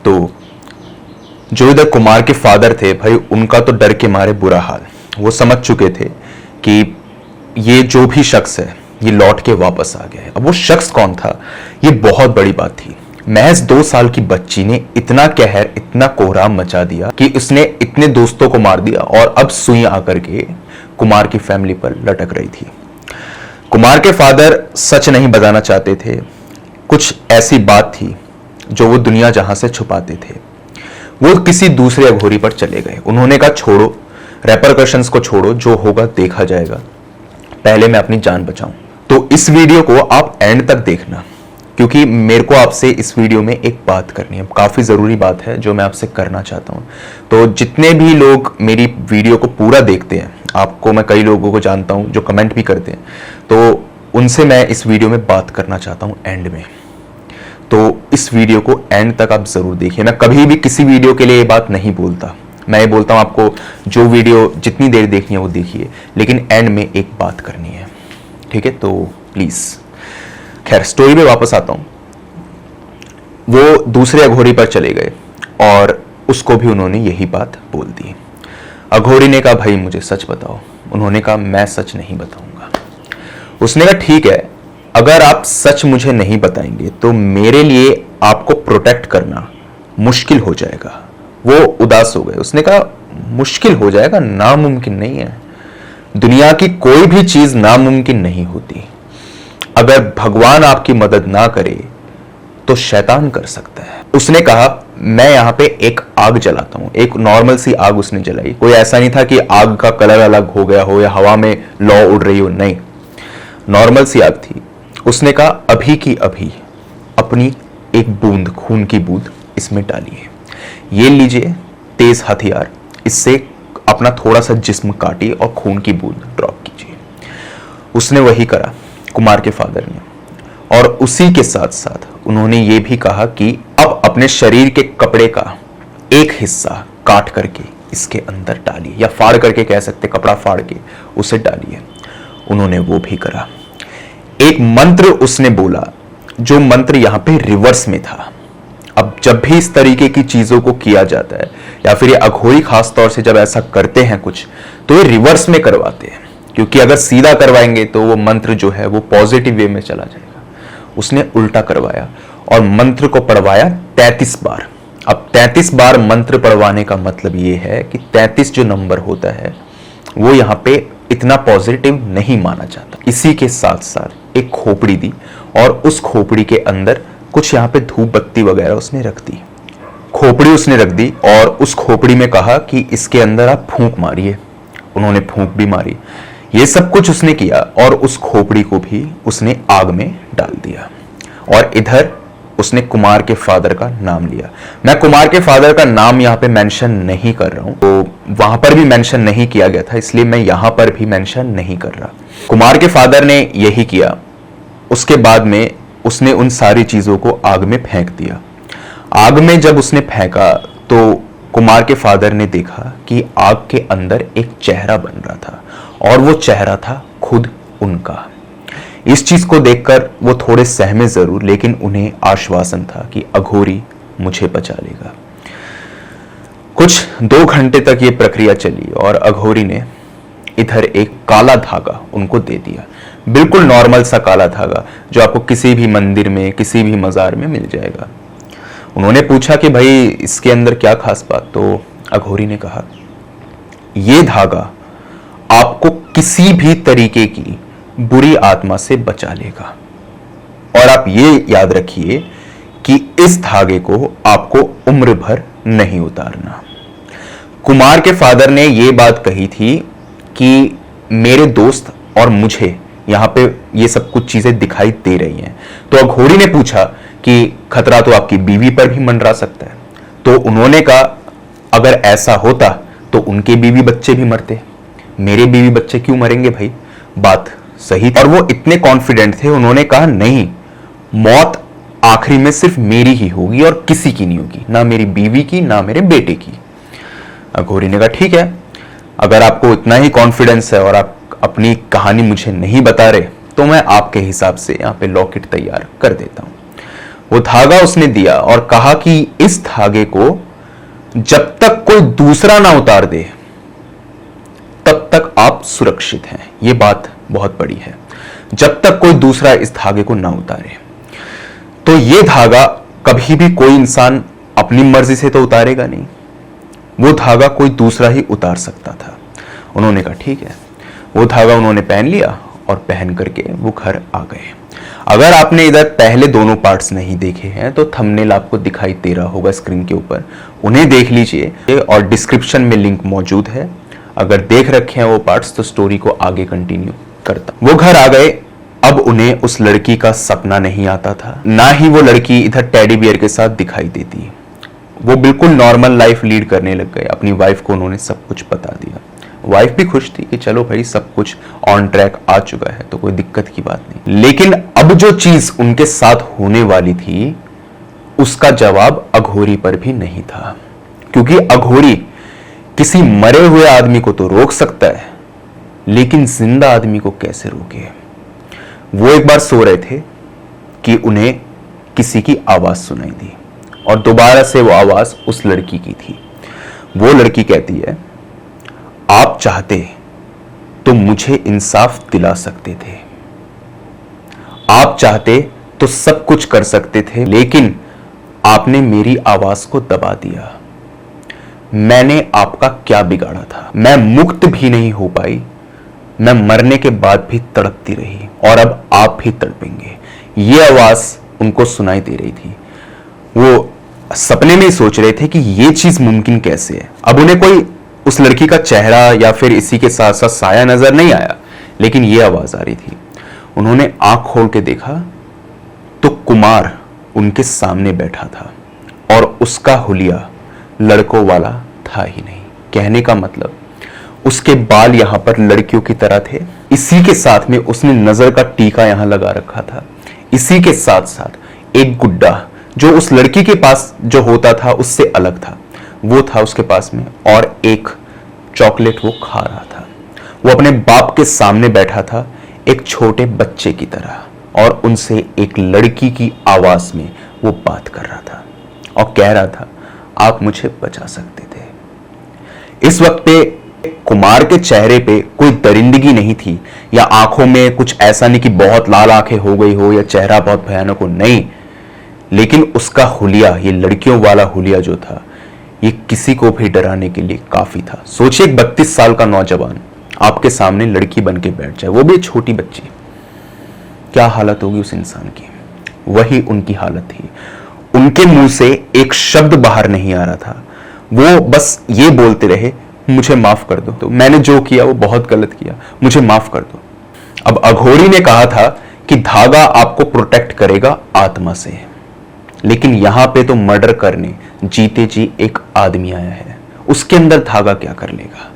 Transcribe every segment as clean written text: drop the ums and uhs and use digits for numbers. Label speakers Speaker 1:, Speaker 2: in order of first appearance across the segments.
Speaker 1: तो जो इधर कुमार के फादर थे भाई, उनका तो डर के मारे बुरा हाल। वो समझ चुके थे कि ये जो भी शख्स है ये लौट के वापस आ गया है। अब वो शख्स कौन था, ये बहुत बड़ी बात थी। महज 2 साल की बच्ची ने इतना कहर, इतना कोहराम मचा दिया कि उसने इतने दोस्तों को मार दिया और अब सुई आकर के कुमार की फैमिली पर लटक रही थी। कुमार के फादर सच नहीं बताना चाहते थे। कुछ ऐसी बात थी जो वो दुनिया जहां से छुपाते थे। वो किसी दूसरे अघोरी पर चले गए। उन्होंने कहा छोड़ो, रेपरकशंस को छोड़ो, जो होगा देखा जाएगा, पहले मैं अपनी जान बचाऊं। तो इस वीडियो को आप एंड तक देखना, क्योंकि मेरे को आपसे इस वीडियो में एक बात करनी है, काफ़ी ज़रूरी बात है जो मैं आपसे करना चाहता हूँ। तो जितने भी लोग मेरी वीडियो को पूरा देखते हैं, आपको मैं कई लोगों को जानता हूँ जो कमेंट भी करते हैं, तो उनसे मैं इस वीडियो में बात करना चाहता हूँ एंड में। तो इस वीडियो को एंड तक आप ज़रूर देखिए। मैं कभी भी किसी वीडियो के लिए ये बात नहीं बोलता, मैं ये बोलता हूँ आपको जो वीडियो जितनी देर देखनी है वो देखिए, लेकिन एंड में एक बात करनी है, ठीक है? तो प्लीज़, खैर स्टोरी में वापस आता हूं। वो दूसरे अघोरी पर चले गए और उसको भी उन्होंने यही बात बोल दी। अघोरी ने कहा भाई मुझे सच बताओ। उन्होंने कहा मैं सच नहीं बताऊंगा। उसने कहा ठीक है, अगर आप सच मुझे नहीं बताएंगे तो मेरे लिए आपको प्रोटेक्ट करना मुश्किल हो जाएगा। वो उदास हो गए। उसने कहा मुश्किल हो जाएगा, नामुमकिन नहीं है। दुनिया की कोई भी चीज नामुमकिन नहीं होती। अगर भगवान आपकी मदद ना करे तो शैतान कर सकता है। उसने कहा मैं यहां पे एक आग जलाता हूं। एक नॉर्मल सी आग उसने जलाई। कोई ऐसा नहीं था कि आग का कलर अलग हो गया हो या हवा में लौ उड़ रही हो, नहीं, नॉर्मल सी आग थी। उसने कहा अभी की अभी अपनी एक बूंद, खून की बूंद इसमें डालिए, ये लीजिए तेज हथियार, इससे अपना थोड़ा सा जिस्म काटिए और खून की बूंद ड्रॉप कीजिए। उसने वही करा, कुमार के फादर ने। और उसी के साथ साथ उन्होंने ये भी कहा कि अब अपने शरीर के कपड़े का एक हिस्सा काट करके इसके अंदर डालिए, या फाड़ करके कह सकते, कपड़ा फाड़ के उसे डालिए। उन्होंने वो भी करा। एक मंत्र उसने बोला, जो मंत्र यहां पे रिवर्स में था। अब जब भी इस तरीके की चीजों को किया जाता है, या फिर ये अघोरी खास तौर से जब ऐसा करते हैं कुछ, तो ये रिवर्स में करवाते हैं, क्योंकि अगर सीधा करवाएंगे तो वो मंत्र जो है वो पॉजिटिव वे में चला जाएगा। उसने उल्टा करवाया और मंत्र को पढ़वाया 33 बार। अब 33 बार मंत्र पढ़वाने का मतलब ये है कि 33 जो नंबर होता है वो यहाँ पे इतना पॉजिटिव नहीं माना जाता। इसी के साथ साथ एक खोपड़ी दी और उस खोपड़ी के अंदर कुछ यहाँ पे धूप बत्ती वगैरह उसने रख दी। खोपड़ी उसने रख दी और उस खोपड़ी में कहा कि इसके अंदर आप फूंक मारिए। उन्होंने फूंक भी मारी। ये सब कुछ उसने किया और उस खोपड़ी को भी उसने आग में डाल दिया। और इधर उसने कुमार के फादर का नाम लिया। मैं कुमार के फादर का नाम यहाँ पे मेंशन नहीं कर रहा हूँ, तो वहां पर भी मेंशन नहीं किया गया था, इसलिए मैं यहाँ पर भी मेंशन नहीं कर रहा। कुमार के फादर ने यही किया। उसके बाद में उसने उन सारी चीजों को आग में फेंक दिया। आग में जब उसने फेंका तो कुमार के फादर ने देखा कि आग के अंदर एक चेहरा बन रहा था, और वो चेहरा था खुद उनका। इस चीज को देखकर वो थोड़े सहमे जरूर, लेकिन उन्हें आश्वासन था कि अघोरी मुझे बचा लेगा। कुछ 2 घंटे तक ये प्रक्रिया चली और अघोरी ने इधर एक काला धागा उनको दे दिया। बिल्कुल नॉर्मल सा काला धागा जो आपको किसी भी मंदिर में, किसी भी मजार में मिल जाएगा। उन्होंने पूछा कि भाई इसके अंदर क्या खास बात, तो अघोरी ने कहा यह धागा आपको किसी भी तरीके की बुरी आत्मा से बचा लेगा, और आप ये याद रखिए कि इस धागे को आपको उम्र भर नहीं उतारना। कुमार के फादर ने यह बात कही थी कि मेरे दोस्त और मुझे यहां पे ये सब कुछ चीजें दिखाई दे रही हैं। तो अघोरी ने पूछा कि खतरा तो आपकी बीवी पर भी मंडरा सकता है। तो उन्होंने कहा अगर ऐसा होता तो उनके बीवी बच्चे भी मरते, मेरे बीवी बच्चे क्यों मरेंगे भाई? बात सही। और वो इतने कॉन्फिडेंट थे, उन्होंने कहा नहीं, मौत आखिरी में सिर्फ मेरी ही होगी और किसी की नहीं होगी, ना मेरी बीवी की ना मेरे बेटे की। अघोरी ने कहा ठीक है, अगर आपको इतना ही कॉन्फिडेंस है और आप अपनी कहानी मुझे नहीं बता रहे तो मैं आपके हिसाब से यहाँ पे लॉकेट तैयार कर देता हूँ। वो धागा उसने दिया और कहा कि इस धागे को जब तक कोई दूसरा ना उतार दे तब तक आप सुरक्षित हैं। यह बात बहुत बड़ी है, जब तक कोई दूसरा इस धागे को ना उतारे। तो यह धागा कभी भी कोई इंसान अपनी मर्जी से तो उतारेगा नहीं, वो धागा कोई दूसरा ही उतार सकता था। उन्होंने कहा ठीक है। वो धागा उन्होंने पहन लिया और पहन करके वो घर आ गए। अगर आपने इधर पहले दोनों पार्ट्स नहीं देखे हैं तो थंबनेल आपको दिखाई दे रहा होगा स्क्रीन के ऊपर, उन्हें देख लीजिए और डिस्क्रिप्शन में लिंक मौजूद है। अगर देख रखे हैं वो पार्ट्स तो स्टोरी को आगे कंटिन्यू करता। वो घर आ गए। अब उन्हें उस लड़की का सपना नहीं आता था, ना ही वो लड़की इधर टेडी बियर के साथ दिखाई देती। वो बिल्कुल नॉर्मल लाइफ लीड करने लग गए। अपनी वाइफ को उन्होंने सब कुछ बता दिया। वाइफ भी खुश थी कि चलो भाई सब कुछ ऑन ट्रैक आ चुका है तो कोई दिक्कत की बात नहीं। लेकिन अब जो चीज उनके साथ होने वाली थी उसका जवाब अघोरी पर भी नहीं था, क्योंकि अघोरी किसी मरे हुए आदमी को तो रोक सकता है लेकिन जिंदा आदमी को कैसे रोके। वो एक बार सो रहे थे कि उन्हें किसी की आवाज सुनाई दी और दोबारा से वो आवाज उस लड़की की थी। वो लड़की कहती है, आप चाहते तो मुझे इंसाफ दिला सकते थे, आप चाहते तो सब कुछ कर सकते थे, लेकिन आपने मेरी आवाज को दबा दिया। मैंने आपका क्या बिगाड़ा था? मैं मुक्त भी नहीं हो पाई, मैं मरने के बाद भी तड़पती रही और अब आप भी तड़पेंगे। ये आवाज उनको सुनाई दे रही थी। वो सपने में सोच रहे थे कि ये चीज मुमकिन कैसे है। अब उन्हें कोई उस लड़की का चेहरा या फिर इसी के साथ साथ साया नजर नहीं आया, लेकिन ये आवाज आ रही थी। उन्होंने आंख खोल के देखा तो कुमार उनके सामने बैठा था और उसका हुलिया लड़कों वाला था ही नहीं। कहने का मतलब उसके बाल यहां पर लड़कियों की तरह थे, इसी के साथ में उसने नजर का टीका यहां लगा रखा था, इसी के साथ साथ एक गुड्डा जो उस लड़की के पास जो होता था उससे अलग था वो था उसके पास में, और एक चॉकलेट वो खा रहा था। वो अपने बाप के सामने बैठा था एक छोटे बच्चे की तरह और उनसे एक लड़की की आवाज में वो बात कर रहा था और कह रहा था, आप मुझे बचा सकते थे। इस वक्त पे कुमार के चेहरे पे कोई दरिंदगी नहीं थी या आंखों में कुछ ऐसा नहीं कि बहुत लाल आंखें हो गई हो या चेहरा बहुत भयानक हो, नहीं, लेकिन उसका हुलिया, ये लड़कियों वाला हुलिया जो था, ये किसी को भी डराने के लिए काफी था। सोचिए एक 32 साल का नौजवान आपके सामने लड़की बन के बैठ जाए, वो भी छोटी बच्ची, क्या हालत होगी उस इंसान की। वही उनकी हालत थी। उनके मुंह से एक शब्द बाहर नहीं आ रहा था। वो बस ये बोलते रहे, मुझे माफ कर दो, तो मैंने जो किया वो बहुत गलत किया, मुझे माफ कर दो। अब अघोरी ने कहा था कि धागा आपको प्रोटेक्ट करेगा आत्मा से, लेकिन यहां पे तो मर्डर करने जीते जी एक आदमी आया है, उसके अंदर धागा क्या कर लेगा।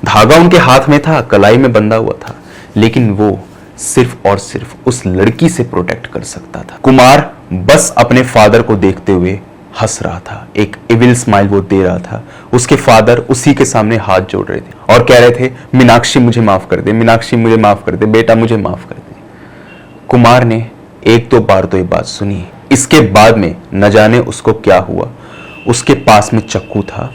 Speaker 1: धागा उनके हाथ में था, कलाई में बंधा हुआ था, लेकिन वो सिर्फ और सिर्फ उस लड़की से प्रोटेक्ट कर सकता था। कुमार बस अपने फादर को देखते हुए हंस रहा था, एक इविल स्माइल वो दे रहा था। उसके फादर उसी के सामने हाथ जोड़ रहे थे और कह रहे थे, मीनाक्षी मुझे माफ कर दे, मीनाक्षी मुझे माफ कर दे, बेटा मुझे माफ कर दे। कुमार ने एक दो बार तो ये बात सुनी, इसके बाद में न जाने उसको क्या हुआ। उसके पास में चक्कू था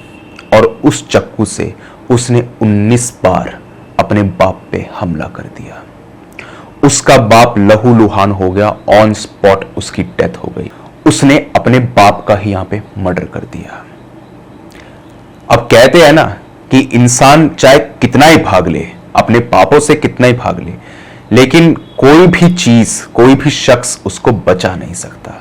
Speaker 1: और उस चक्कू से उसने 19 बार अपने बाप पे हमला कर दिया। उसका बाप लहूलुहान हो गया, ऑन स्पॉट उसकी डेथ हो गई। उसने अपने बाप का ही यहां पे मर्डर कर दिया। अब कहते हैं ना कि इंसान चाहे कितना ही भाग ले, अपने पापों से कितना ही भाग ले, लेकिन कोई भी चीज, कोई भी शख्स उसको बचा नहीं सकता।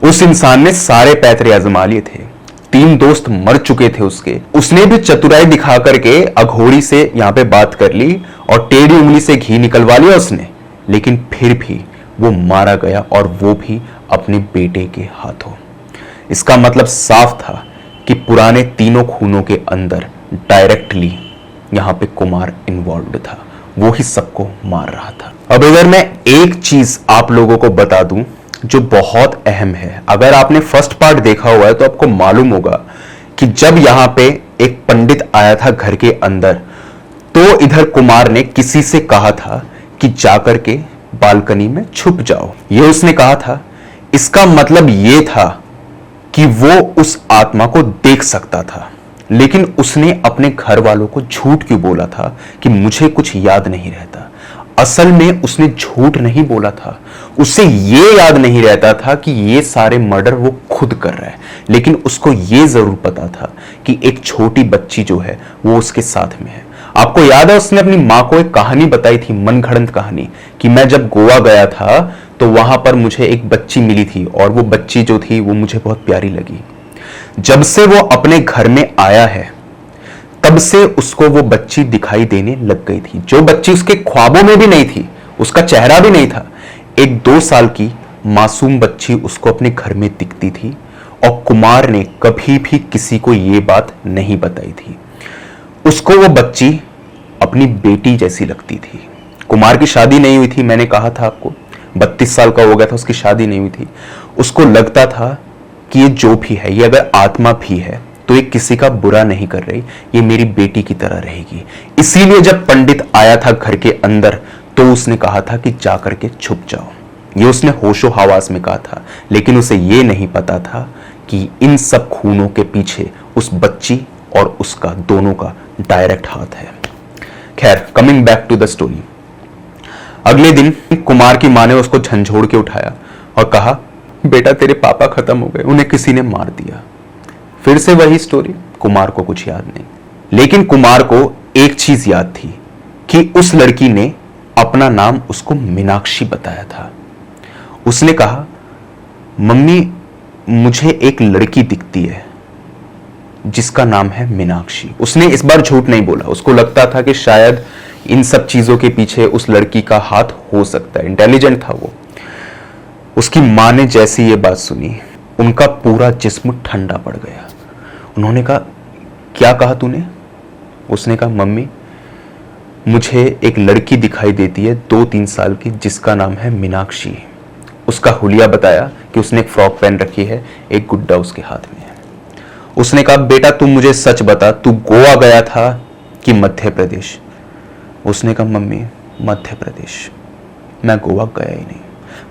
Speaker 1: उस इंसान ने सारे पैतरे आजमा लिए थे, 3 दोस्त मर चुके थे उसके, उसने भी चतुराई दिखा करके अघोरी से यहां पे बात कर ली और टेढ़ी उंगली से घी निकलवा लिया उसने, लेकिन फिर भी वो मारा गया और वो भी अपने बेटे के हाथों। इसका मतलब साफ था कि पुराने तीनों खूनों के अंदर डायरेक्टली यहां पे कुमार इन्वॉल्व था, वो ही सबको मार रहा था। अब अगर मैं एक चीज आप लोगों को बता दूं जो बहुत अहम है, अगर आपने फर्स्ट पार्ट देखा हुआ है तो आपको मालूम होगा कि जब यहां पे एक पंडित आया था घर के अंदर, तो इधर कुमार ने किसी से कहा था कि जाकर के बालकनी में छुप जाओ। ये उसने कहा था। इसका मतलब यह था कि वो उस आत्मा को देख सकता था, लेकिन उसने अपने घर वालों को झूठ क्यों बोला था कि मुझे कुछ याद नहीं रहता। असल में उसने झूठ नहीं बोला था, उसे ये याद नहीं रहता था कि ये सारे मर्डर वो खुद कर रहा है, लेकिन उसको ये जरूर पता था कि एक छोटी बच्ची जो है वो उसके साथ में है। आपको याद है उसने अपनी माँ को एक कहानी बताई थी, मनगढ़ंत कहानी, कि मैं जब गोवा गया था तो वहां पर मुझे एक बच्ची मिली थी और वो बच्ची जो थी वो मुझे बहुत प्यारी लगी। जब से वो अपने घर में आया है तब से उसको वो बच्ची दिखाई देने लग गई थी, जो बच्ची उसके ख्वाबों में भी नहीं थी, उसका चेहरा भी नहीं था। एक 2 साल की मासूम बच्ची उसको अपने घर में दिखती थी और कुमार ने कभी भी किसी को ये बात नहीं बताई थी। उसको वो बच्ची अपनी बेटी जैसी लगती थी। कुमार की शादी नहीं हुई थी, मैंने कहा था आपको, 32 साल का हो गया था, उसकी शादी नहीं हुई थी। उसको लगता था कि ये जो भी है, ये अगर आत्मा भी है तो ये किसी का बुरा नहीं कर रही, ये मेरी बेटी की तरह रहेगी। इसीलिए जब पंडित आया था घर के अंदर तो उसने कहा था कि जाकर के छुप जाओ। ये उसने होशो हवास में कहा था, लेकिन उसे ये नहीं पता था कि इन सब खूनों के पीछे उस बच्ची और उसका दोनों का डायरेक्ट हाथ है। खैर, coming back to the story. अगले दिन कुमार की मां ने उसको झंझोड़ के उठाया और कहा, बेटा तेरे पापा खत्म हो गए, उन्हें किसी ने मार दिया। फिर से वही स्टोरी, कुमार को कुछ याद नहीं। लेकिन कुमार को एक चीज याद थी कि उस लड़की ने अपना नाम उसको मीनाक्षी बताया था। उसने कहा, मम्मी मुझे एक लड़की दिखती है जिसका नाम है मीनाक्षी। उसने इस बार झूठ नहीं बोला, उसको लगता था कि शायद इन सब चीजों के पीछे उस लड़की का हाथ हो सकता है, इंटेलिजेंट था वो। उसकी मां ने जैसी ये बात सुनी, उनका पूरा जिस्म ठंडा पड़ गया। उन्होंने कहा, क्या कहा तूने? उसने कहा, मम्मी मुझे एक लड़की दिखाई देती है 2-3 साल की जिसका नाम है मीनाक्षी। उसका हुलिया बताया कि उसने एक फ्रॉक पहन रखी है, एक गुड्डा उसके हाथ में है। उसने कहा, बेटा तू मुझे सच बता, तू गोवा गया था कि मध्य प्रदेश? उसने कहा, मम्मी मध्य प्रदेश, मैं गोवा गया ही नहीं।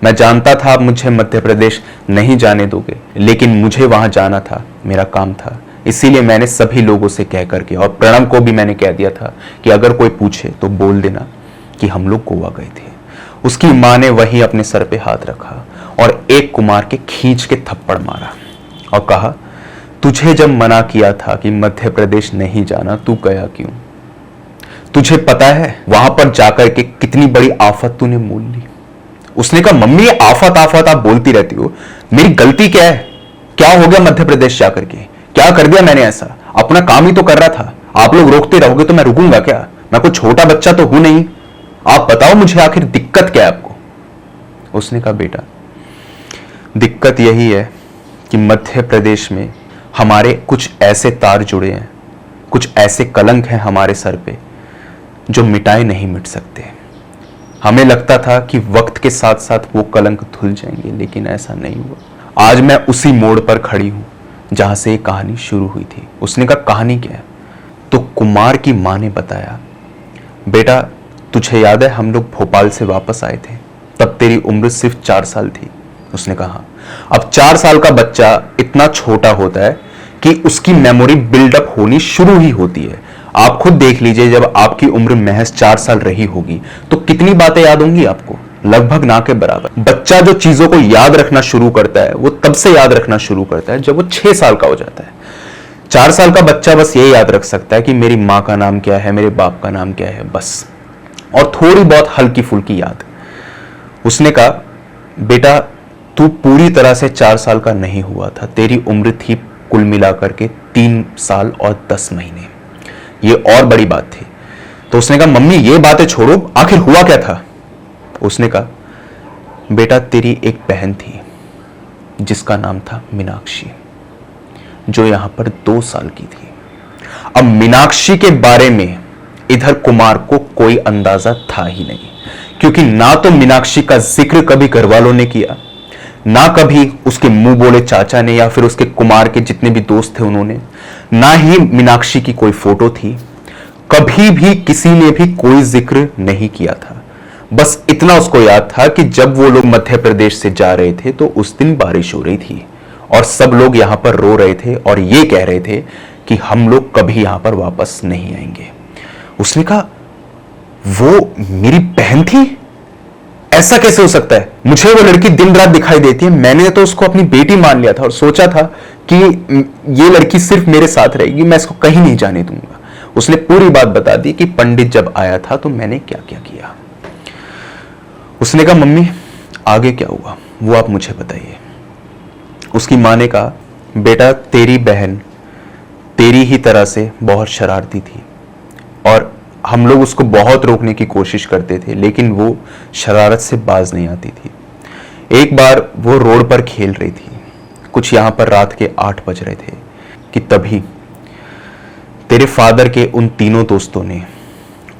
Speaker 1: मैं जानता था आप मुझे मध्य प्रदेश नहीं जाने दोगे, लेकिन मुझे वहां जाना था, मेरा काम था, इसीलिए मैंने सभी लोगों से कह करके, और प्रणव को भी मैंने कह दिया था कि अगर कोई पूछे तो बोल देना कि हम लोग गोवा गए थे। उसकी मां ने वही अपने सर पे हाथ रखा और एक कुमार के खींच के थप्पड़ मारा और कहा, तुझे जब मना किया था कि मध्य प्रदेश नहीं जाना, तू गया क्यों? तुझे पता है वहां पर जाकर के कितनी बड़ी आफत तूने मोल ली? उसने कहा, मम्मी आफत आफत आप बोलती रहती हो, मेरी गलती क्या है? क्या हो गया मध्य प्रदेश जाकर के? क्या कर दिया मैंने ऐसा? अपना काम ही तो कर रहा था। आप लोग रोकते रहोगे तो मैं रुकूंगा क्या? मैं कोई छोटा बच्चा तो हूं नहीं। आप बताओ मुझे आखिर दिक्कत क्या है आपको? उसने कहा, बेटा दिक्कत यही है कि मध्य प्रदेश में हमारे कुछ ऐसे तार जुड़े हैं, कुछ ऐसे कलंक हैं हमारे सर पे जो मिटाए नहीं मिट सकते। हमें लगता था कि वक्त के साथ साथ वो कलंक धुल जाएंगे, लेकिन ऐसा नहीं हुआ। आज मैं उसी मोड़ पर खड़ी हूं जहां से ये कहानी शुरू हुई थी। उसने कहा, कहानी क्या है? तो कुमार की मां ने बताया, बेटा तुझे याद है हम लोग भोपाल से वापस आए थे, तब तेरी उम्र सिर्फ 4 साल थी। उसने कहा, अब 4 साल का बच्चा इतना छोटा होता है कि उसकी मेमोरी बिल्डअप होनी शुरू ही होती है। आप खुद देख लीजिए, जब आपकी उम्र महज 4 साल रही होगी तो कितनी बातें याद होंगी आपको? लगभग ना के बराबर। बच्चा जो चीजों को याद रखना शुरू करता है वो तब से याद रखना शुरू करता है जब वो 6 साल का हो जाता है। 4 साल का बच्चा बस ये याद रख सकता है कि मेरी माँ का नाम क्या है, मेरे बाप का नाम क्या है, बस, और थोड़ी बहुत हल्की फुल्की याद। उसने कहा, बेटा तू पूरी तरह से 4 साल का नहीं हुआ था, तेरी उम्र थी कुल मिलाकर के 3 साल और 10 महीने। ये और बड़ी बात थी। तो उसने कहा, मम्मी ये बातें छोड़ो, आखिर हुआ क्या था? उसने कहा, बेटा तेरी एक बहन थी जिसका नाम था मीनाक्षी, जो यहां पर 2 साल की थी। अब मीनाक्षी के बारे में इधर कुमार को कोई अंदाजा था ही नहीं, क्योंकि ना तो मीनाक्षी का जिक्र कभी घर वालों ने किया, ना कभी उसके मुंह बोले चाचा ने या फिर उसके कुमार के जितने भी दोस्त थे उन्होंने, ना ही मीनाक्षी की कोई फोटो थी। कभी भी किसी ने भी कोई जिक्र नहीं किया था। बस इतना उसको याद था कि जब वो लोग मध्य प्रदेश से जा रहे थे तो उस दिन बारिश हो रही थी और सब लोग यहां पर रो रहे थे और ये कह रहे थे कि हम लोग कभी यहां पर वापस नहीं आएंगे। उसने कहा वो मेरी बहन थी, ऐसा कैसे हो सकता है? मुझे वो लड़की दिन रात दिखाई देती है, मैंने तो उसको अपनी बेटी मान लिया था और सोचा था कि ये लड़की सिर्फ मेरे साथ रहेगी, मैं इसको कहीं नहीं जाने दूंगा। उसने पूरी बात बता दी कि पंडित जब आया था तो मैंने क्या क्या किया। उसने कहा मम्मी आगे क्या हुआ वो आप मुझे बताइए। उसकी मां ने कहा बेटा तेरी बहन तेरी ही तरह से बहुत शरारती थी और हम लोग उसको बहुत रोकने की कोशिश करते थे लेकिन वो शरारत से बाज नहीं आती थी। एक बार वो रोड पर खेल रही थी, कुछ यहां पर रात के 8 बज रहे थे कि तभी तेरे फादर के उन तीनों दोस्तों ने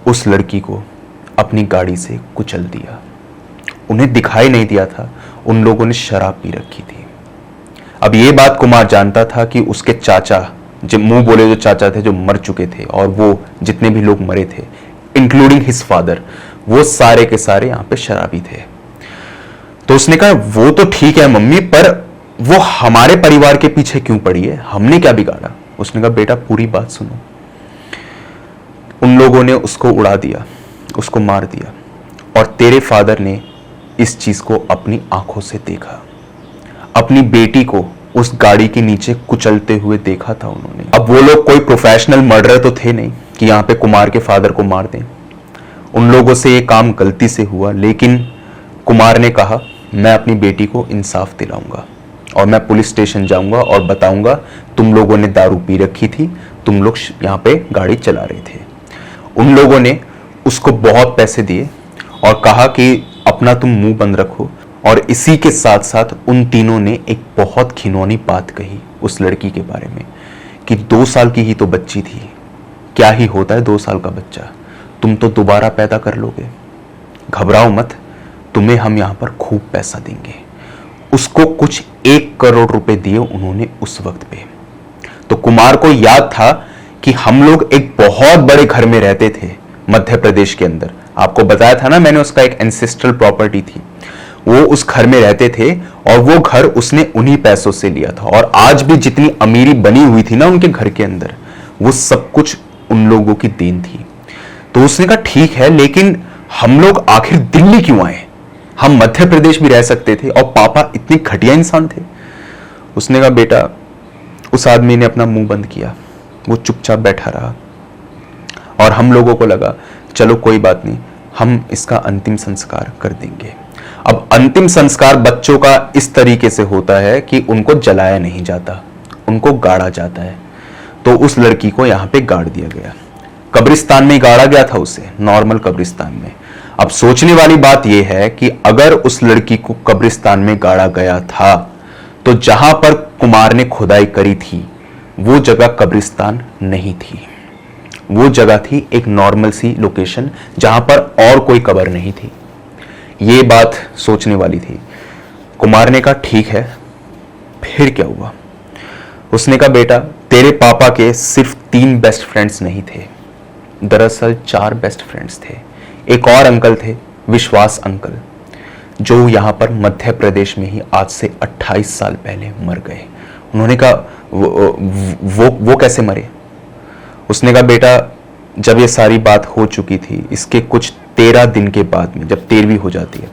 Speaker 1: उस लड़की को अपनी गाड़ी से कुचल दिया। उन्हें दिखाई नहीं दिया था, उन लोगों ने शराब पी रखी थी। अब ये बात कुमार जानता था कि उसके चाचा, जो मुंह बोले जो चाचा थे जो मर चुके थे, और वो जितने भी लोग मरे थे इंक्लूडिंग हिज फादर, वो सारे के सारे यहां पे शराबी थे। तो उसने कहा वो तो ठीक है मम्मी, पर वो हमारे परिवार के पीछे क्यों पड़ी है, हमने क्या बिगाड़ा? उसने कहा बेटा पूरी बात सुनो। उन लोगों ने उसको उड़ा दिया, उसको मार दिया और तेरे फादर ने इस चीज को अपनी आंखों से देखा। अपनी बेटी को उस गाड़ी के नीचे कुचलते हुए देखा था उन्होंने। अब वो लोग कोई प्रोफेशनल मर्डरर तो थे नहीं कि यहां पे कुमार के फादर को मार दें। उन लोगों से ये काम गलती से हुआ, लेकिन कुमार ने कहा मैं अपनी बेटी को इंसाफ दिलाऊंगा और मैं पुलिस स्टेशन जाऊंगा और बताऊंगा तुम लोगों ने दारू पी रखी थी, तुम लोग यहाँ पे गाड़ी चला रहे थे। उन लोगों ने उसको बहुत पैसे दिए और कहा कि अपना तुम मुंह बंद रखो, और इसी के साथ साथ उन तीनों ने एक बहुत घिनौनी बात कही उस लड़की के बारे में कि 2 साल की ही तो बच्ची थी, क्या ही होता है 2 साल का बच्चा, तुम तो दोबारा पैदा कर लोगे, घबराओ मत, तुम्हें हम यहां पर खूब पैसा देंगे। उसको कुछ 1 करोड़ रुपए दिए उन्होंने उस वक्त पे। तो कुमार को याद था कि हम लोग एक बहुत बड़े घर में रहते थे मध्य प्रदेश के अंदर। आपको बताया था ना मैंने, उसका एक एंसेस्ट्रल प्रॉपर्टी थी, वो उस घर में रहते थे और वो घर उसने उन्हीं पैसों से लिया था। और आज भी जितनी अमीरी बनी हुई थी ना उनके घर के अंदर, वो सब कुछ उन लोगों की देन थी। तो उसने कहा ठीक है, लेकिन हम लोग आखिर दिल्ली क्यों आए? हम मध्य प्रदेश भी रह सकते थे, और पापा इतने घटिया इंसान थे। उसने कहा बेटा, उस आदमी ने अपना मुंह बंद किया, वो चुपचाप बैठा रहा और हम लोगों को लगा चलो कोई बात नहीं, हम इसका अंतिम संस्कार कर देंगे। अब अंतिम संस्कार बच्चों का इस तरीके से होता है कि उनको जलाया नहीं जाता, उनको गाड़ा जाता है। तो उस लड़की को यहां पे गाड़ दिया गया, कब्रिस्तान में गाड़ा गया था उसे, नॉर्मल कब्रिस्तान में। अब सोचने वाली बात यह है कि अगर उस लड़की को कब्रिस्तान में गाड़ा गया था तो जहां पर कुमार ने खुदाई करी थी वो जगह कब्रिस्तान नहीं थी, वो जगह थी एक नॉर्मल सी लोकेशन जहां पर और कोई कब्र नहीं थी। ये बात सोचने वाली थी। कुमार ने कहा ठीक है, फिर क्या हुआ? उसने कहा बेटा, तेरे पापा के सिर्फ 3 बेस्ट फ्रेंड्स नहीं थे, दरअसल 4 बेस्ट फ्रेंड्स थे। एक और अंकल थे, विश्वास अंकल, जो यहां पर मध्य प्रदेश में ही आज से 28 साल पहले मर गए। उन्होंने कहा वो कैसे मरे? उसने कहा बेटा, जब ये सारी बात हो चुकी थी, इसके कुछ 13 दिन के बाद में, जब 13वीं हो जाती है,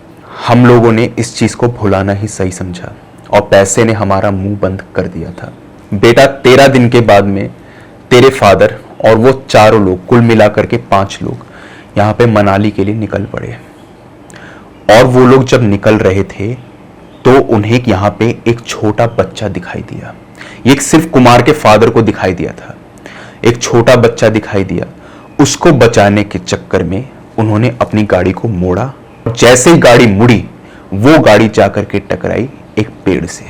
Speaker 1: हम लोगों ने इस चीज को भुलाना ही सही समझा और पैसे ने हमारा मुंह बंद कर दिया था। बेटा 13 दिन के बाद में तेरे फादर और वो चारों लोग, कुल मिलाकर के 5 लोग यहाँ पे मनाली के लिए निकल पड़े। और वो लोग जब निकल रहे थे तो उन्हें यहाँ पे एक छोटा बच्चा दिखाई दिया। ये सिर्फ कुमार के फादर को दिखाई दिया था, एक छोटा बच्चा दिखाई दिया। उसको बचाने के चक्कर में उन्होंने अपनी गाड़ी को मोड़ा, जैसे ही गाड़ी मुड़ी वो गाड़ी जाकर के टकराई एक पेड़ से,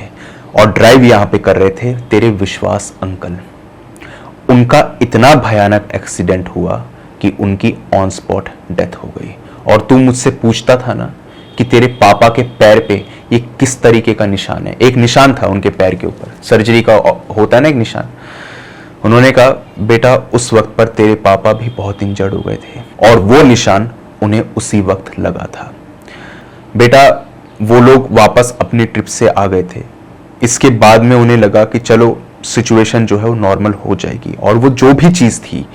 Speaker 1: और ड्राइव यहां पे कर रहे थे तेरे विश्वास अंकल। उनका इतना भयानक एक्सीडेंट हुआ कि उनकी ऑन स्पॉट डेथ हो गई। और तू मुझसे पूछता था ना कि तेरे पापा के पैर पे ये किस तरीके का निशान है। एक निशान था उनके पैर के ऊपर, सर्जरी का होता है ना एक निशान। उन्होंने कहा बेटा, उस वक्त पर तेरे पापा भी बहुत इंजर्ड हो गए थे और वो निशान उन्हें उसी वक्त लगा था। बेटा, वो लोग वापस अपनी ट्रिप से आ गए थे। इसके बाद में उन्हें लगा कि चलो सिचुएशन जो है वो नॉर्मल हो जाएगी, और वो जो भी चीज़ थी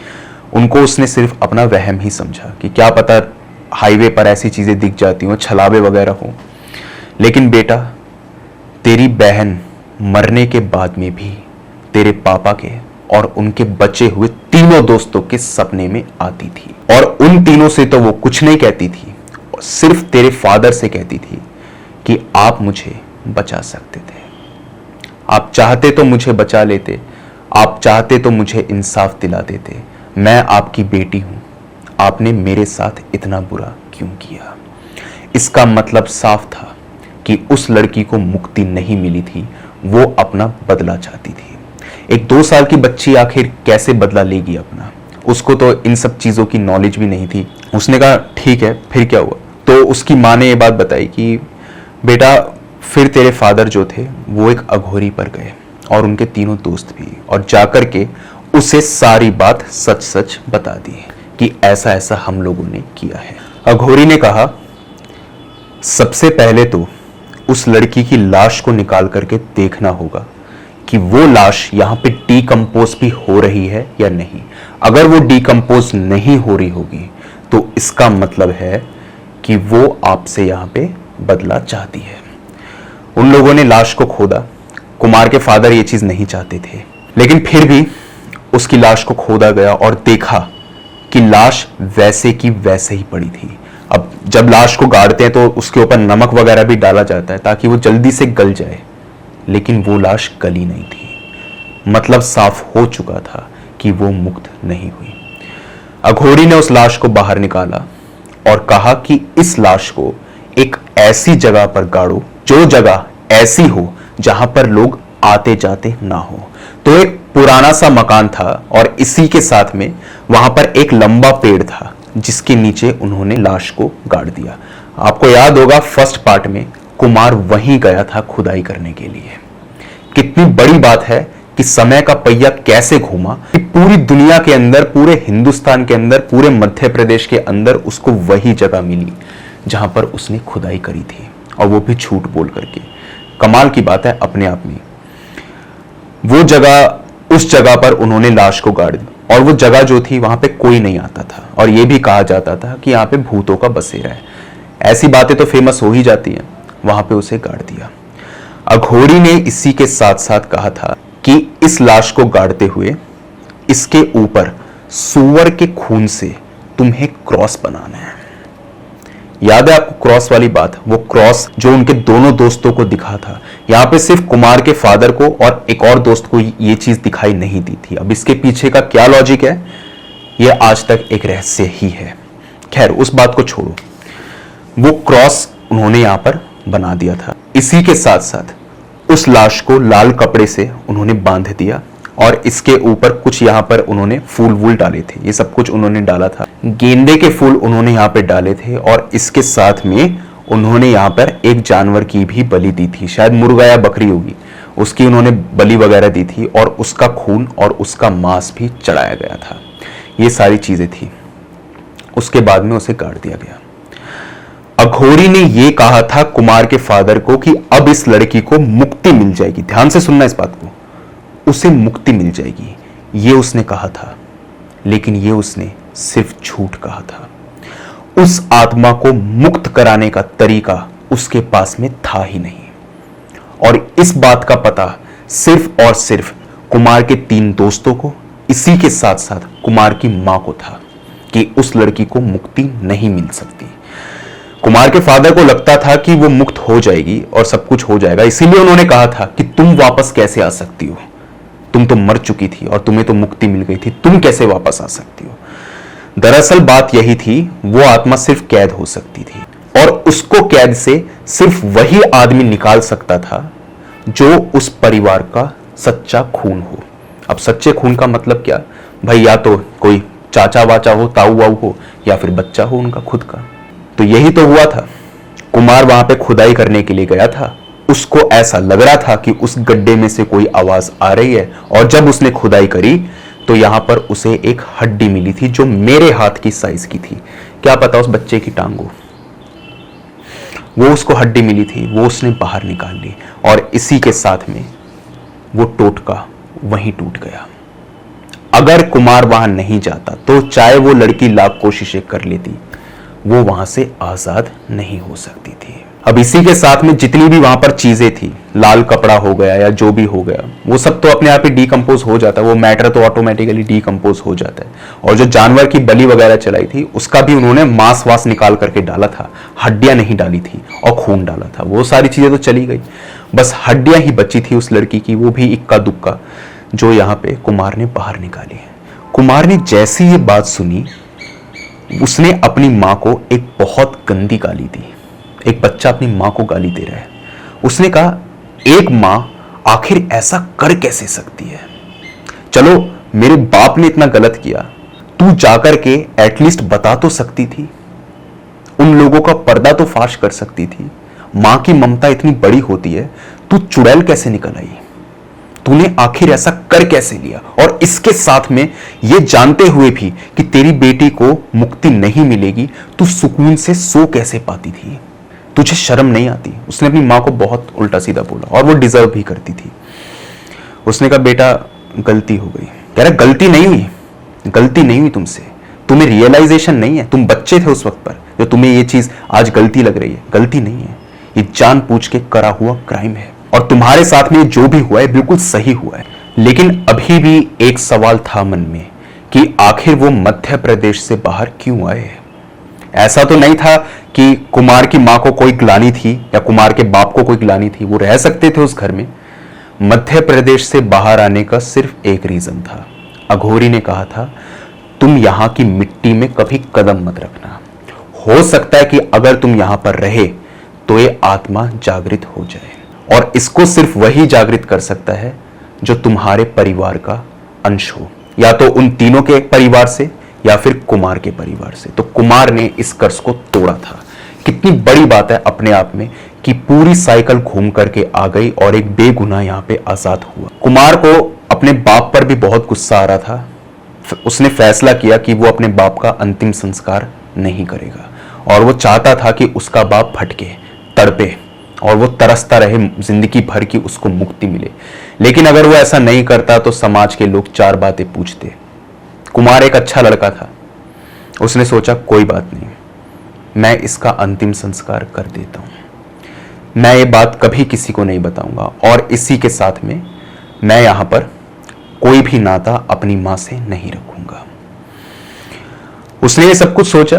Speaker 1: उनको उसने सिर्फ अपना वहम ही समझा कि क्या पता हाईवे पर ऐसी चीज़ें दिख जाती हों, छलावे वगैरह हों। लेकिन बेटा, तेरी बहन मरने के बाद में भी तेरे पापा के और उनके बचे हुए तीनों दोस्तों के सपने में आती थी, और उन तीनों से तो वो कुछ नहीं कहती थी, सिर्फ तेरे फादर से कहती थी कि आप मुझे बचा सकते थे, आप चाहते तो मुझे बचा लेते, आप चाहते तो मुझे इंसाफ दिला देते, मैं आपकी बेटी हूं, आपने मेरे साथ इतना बुरा क्यों किया। इसका मतलब साफ था कि उस लड़की को मुक्ति नहीं मिली थी, वो अपना बदला चाहती थी। एक 2 साल की बच्ची आखिर कैसे बदला लेगी अपना, उसको तो इन सब चीज़ों की नॉलेज भी नहीं थी। उसने कहा ठीक है, फिर क्या हुआ। तो उसकी माँ ने ये बात बताई कि बेटा, फिर तेरे फादर जो थे वो एक अघोरी पर गए, और उनके तीनों दोस्त भी, और जाकर के उसे सारी बात सच सच बता दी कि ऐसा ऐसा हम लोगों ने किया है। अघोरी ने कहा सबसे पहले तो उस लड़की की लाश को निकाल करके देखना होगा कि वो लाश यहाँ पे डीकम्पोज भी हो रही है या नहीं। अगर वो डीकम्पोज नहीं हो रही होगी तो इसका मतलब है कि वो आपसे यहाँ पे बदला चाहती है। उन लोगों ने लाश को खोदा। कुमार के फादर ये चीज नहीं चाहते थे, लेकिन फिर भी उसकी लाश को खोदा गया और देखा कि लाश वैसे की वैसे ही पड़ी थी। अब जब लाश को गाड़ते हैं तो उसके ऊपर नमक वगैरह भी डाला जाता है ताकि वो जल्दी से गल जाए, लेकिन वो लाश गली नहीं थी। मतलब साफ हो चुका था कि वो मुक्त नहीं हुई। अघोरी ने उस लाश को बाहर निकाला और कहा कि इस लाश को एक ऐसी जगह पर गाड़ो, जो जगह ऐसी हो जहां पर लोग आते जाते ना हो। तो एक पुराना सा मकान था और इसी के साथ में वहां पर एक लंबा पेड़ था जिसके नीचे उन्होंने लाश को गाड़ दिया। आपको याद होगा फर्स्ट पार्ट में कुमार वहीं गया था खुदाई करने के लिए। कितनी बड़ी बात है कि समय का पहिया कैसे घूमा कि पूरी दुनिया के अंदर, पूरे हिंदुस्तान के अंदर, पूरे मध्य प्रदेश के अंदर उसको वही जगह मिली जहां पर उसने खुदाई करी थी, और वो भी झूठ बोल करके। कमाल की बात है अपने आप में। वो जगह, उस जगह पर उन्होंने लाश को गाड़ दिया, और वो जगह जो थी वहां पे कोई नहीं आता था, और ये भी कहा जाता था कि यहाँ पे भूतों का बसेरा है। ऐसी बातें तो फेमस हो ही जाती हैं। वहां पे उसे गाड़ दिया। अघोरी ने इसी के साथ साथ कहा था कि इस लाश को गाड़ते हुए इसके ऊपर सूअर के खून से तुम्हें क्रॉस बनाना है। याद है आपको क्रॉस वाली बात? वो क्रॉस जो उनके दोनों दोस्तों को दिखा था। यहां पे सिर्फ कुमार के फादर को और एक और दोस्त को ये चीज दिखाई नहीं दी थी। अब इसके पीछे का क्या लॉजिक है, ये आज तक एक रहस्य ही है। खैर, उस बात को छोड़ो। वो क्रॉस उन्होंने यहां पर बना दिया था। इसी के साथ साथ उस लाश को लाल कपड़े से उन्होंने बांध दिया, और इसके ऊपर कुछ यहाँ पर उन्होंने फूल वूल डाले थे। ये सब कुछ उन्होंने डाला था। गेंदे के फूल उन्होंने यहाँ पे डाले थे, और इसके साथ में उन्होंने यहाँ पर एक जानवर की भी बलि दी थी। शायद मुर्गा या बकरी होगी, उसकी उन्होंने बलि वगैरह दी थी, और उसका खून और उसका मांस भी चढ़ाया गया था। ये सारी चीजें थी। उसके बाद में उसे गाड़ दिया गया। अघोरी ने यह कहा था कुमार के फादर को कि अब इस लड़की को मुक्ति मिल जाएगी। ध्यान से सुनना इस बात को, उसे मुक्ति मिल जाएगी, ये उसने कहा था। लेकिन ये उसने सिर्फ झूठ कहा था। उस आत्मा को मुक्त कराने का तरीका उसके पास में था ही नहीं। और इस बात का पता सिर्फ और सिर्फ कुमार के 3 दोस्तों को, इसी के साथ साथ कुमार की मां को था कि उस लड़की को मुक्ति नहीं मिल सकती। कुमार के फादर को लगता था कि वो मुक्त हो जाएगी और सब कुछ हो जाएगा, इसीलिए उन्होंने कहा था कि तुम वापस कैसे आ सकती हो, तुम तो मर चुकी थी और तुम्हें तो मुक्ति मिल गई थी, तुम कैसे वापस आ सकती हो। दरअसल बात यही थी, वो आत्मा सिर्फ कैद हो सकती थी, और उसको कैद से सिर्फ वही आदमी निकाल सकता था जो उस परिवार का सच्चा खून हो। अब सच्चे खून का मतलब क्या भाई? या तो कोई चाचा वाचा हो, ताऊ वाऊ हो, या फिर बच्चा हो उनका खुद का। तो यही तो हुआ था। कुमार वहां पे खुदाई करने के लिए गया था। उसको ऐसा लग रहा था कि उस गड्ढे में से कोई आवाज आ रही है, और जब उसने खुदाई करी तो यहां पर उसे एक हड्डी मिली थी जो मेरे हाथ की साइज की थी। क्या पता उस बच्चे की टांग हो। वो उसको हड्डी मिली थी, वो उसने बाहर निकाल ली और इसी के साथ में वो टोटका वहीं टूट गया। अगर कुमार वहां नहीं जाता तो चाहे वो लड़की लाख कोशिशें कर लेती, वो वहां से आजाद नहीं हो सकती थी। अब इसी के साथ में जितनी भी वहां पर चीजें थी, लाल कपड़ा हो गया या जो भी हो गया, वो सब तो अपने आप ही डीकंपोज हो जाता है, वो मैटर तो ऑटोमेटिकली डीकंपोज हो जाता है। और जो जानवर की बलि वगैरह चलाई थी उसका भी उन्होंने मांस वास निकाल करके डाला था, हड्डियां नहीं डाली थी और खून डाला था। वो सारी चीजें तो चली गई, बस हड्डियां ही बची थी उस लड़की की, वो भी इक्का दुक्का, जो यहाँ पे कुमार ने बाहर निकाली है। कुमार ने जैसी ये बात सुनी, उसने अपनी मां को एक बहुत गंदी गाली दी। एक बच्चा अपनी मां को गाली दे रहा है। उसने कहा, एक मां आखिर ऐसा कर कैसे सकती है? चलो मेरे बाप ने इतना गलत किया, तू जाकर के एटलीस्ट बता तो सकती थी, उन लोगों का पर्दा तो फाश कर सकती थी। मां की ममता इतनी बड़ी होती है, तू चुड़ैल कैसे निकल आई? तूने आखिर ऐसा कर कैसे लिया? और इसके साथ में यह जानते हुए भी कि तेरी बेटी को मुक्ति नहीं मिलेगी, तू सुकून से सो कैसे पाती थी? तुझे शर्म नहीं आती? उसने अपनी मां को बहुत उल्टा सीधा बोला और वो डिजर्व भी करती थी। उसने कहा, बेटा गलती हो गई। कह रहा, गलती नहीं हुई, गलती नहीं हुई तुमसे, तुम्हें रियलाइजेशन नहीं है, तुम बच्चे थे उस वक्त पर, जो तुम्हें ये चीज आज गलती लग रही है। गलती नहीं है, ये जानबूझ के करा हुआ क्राइम है और तुम्हारे साथ में जो भी हुआ है बिल्कुल सही हुआ है। लेकिन अभी भी एक सवाल था मन में कि आखिर वो मध्य प्रदेश से बाहर क्यों आए? ऐसा तो नहीं था कि कुमार की मां को कोई ग्लानि थी या कुमार के बाप को कोई ग्लानि थी, वो रह सकते थे उस घर में। मध्य प्रदेश से बाहर आने का सिर्फ एक रीजन था। अघोरी ने कहा था, तुम यहां की मिट्टी में कभी कदम मत रखना, हो सकता है कि अगर तुम यहां पर रहे तो ये आत्मा जागृत हो जाए, और इसको सिर्फ वही जागृत कर सकता है जो तुम्हारे परिवार का अंश हो, या तो उन तीनों के परिवार से या फिर कुमार के परिवार से। तो कुमार ने इस कर्ज को तोड़ा था। कितनी बड़ी बात है अपने आप में कि पूरी साइकिल घूम करके आ गई और एक बेगुनाह यहां पे आजाद हुआ। कुमार को अपने बाप पर भी बहुत गुस्सा आ रहा था। उसने फैसला किया कि वो अपने बाप का अंतिम संस्कार नहीं करेगा और वो चाहता था कि उसका बाप भटके, तड़पे और वो तरसता रहे जिंदगी भर की उसको मुक्ति मिले। लेकिन अगर वो ऐसा नहीं करता तो समाज के लोग चार बातें पूछते। कुमार एक अच्छा लड़का था, उसने सोचा कोई बात नहीं, मैं इसका अंतिम संस्कार कर देता हूं, मैं ये बात कभी किसी को नहीं बताऊंगा और इसी के साथ में मैं यहां पर कोई भी नाता अपनी मां से नहीं रखूंगा। उसने ये सब कुछ सोचा,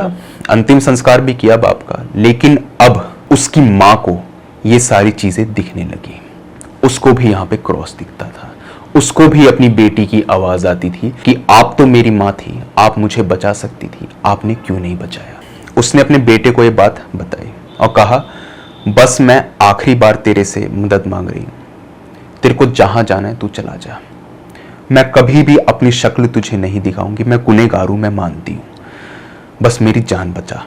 Speaker 1: अंतिम संस्कार भी किया बाप का। लेकिन अब उसकी मां को ये सारी चीजें दिखने लगी। उसको भी यहां पे क्रॉस दिखता था, उसको भी अपनी बेटी की आवाज आती थी कि आप तो मेरी मां थी, आप मुझे बचा सकती थी, आपने क्यों नहीं बचाया? उसने अपने बेटे को ये बात बताई और कहा, बस मैं आखिरी बार तेरे से मदद मांग रही हूं, तेरे को जहां जाना है तू चला जा, मैं कभी भी अपनी शक्ल तुझे नहीं दिखाऊंगी, मैं गुनहगार हूं, मैं मानती हूं, बस मेरी जान बचा।